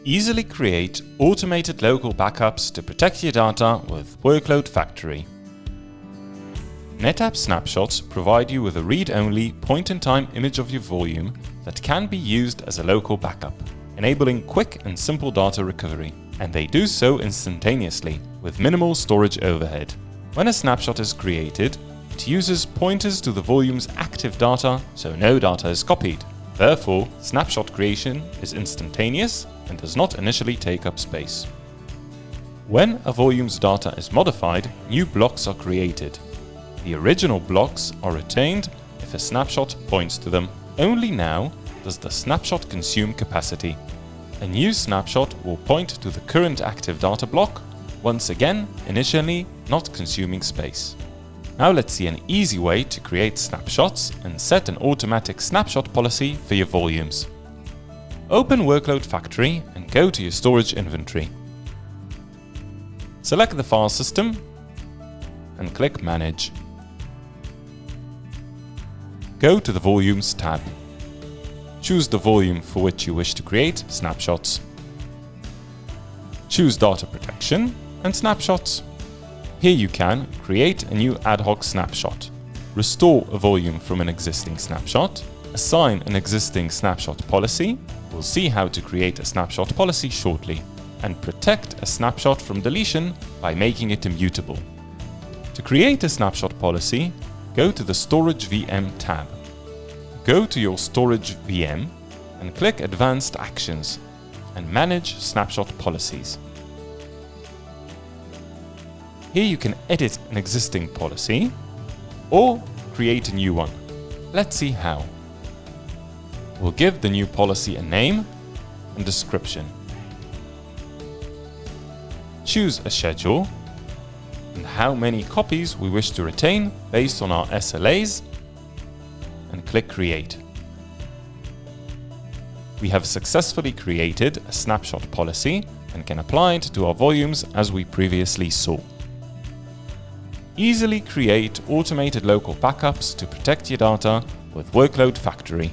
Easily create automated local backups to protect your data with Workload Factory. NetApp Snapshots provide you with a read-only point-in-time image of your volume that can be used as a local backup, enabling quick and simple data recovery. And they do so instantaneously, with minimal storage overhead. When a snapshot is created, it uses pointers to the volume's active data, so no data is copied. Therefore, snapshot creation is instantaneous and does not initially take up space. When a volume's data is modified, new blocks are created. The original blocks are retained if a snapshot points to them. Only now does the snapshot consume capacity. A new snapshot will point to the current active data block, once again initially not consuming space. Now let's see an easy way to create snapshots and set an automatic snapshot policy for your volumes. Open Workload Factory and go to your storage inventory. Select the file system and click Manage. Go to the Volumes tab. Choose the volume for which you wish to create snapshots. Choose Data Protection and Snapshots. Here you can create a new ad hoc snapshot, restore a volume from an existing snapshot, assign an existing snapshot policy, we'll see how to create a snapshot policy shortly, and protect a snapshot from deletion by making it immutable. To create a snapshot policy, go to the Storage VM tab. Go to your storage VM and click Advanced Actions and Manage Snapshot Policies. Here you can edit an existing policy or create a new one. Let's see how. We'll give the new policy a name and description. Choose a schedule and how many copies we wish to retain based on our SLAs and click Create. We have successfully created a snapshot policy and can apply it to our volumes as we previously saw. Easily create automated local backups to protect your data with Workload Factory.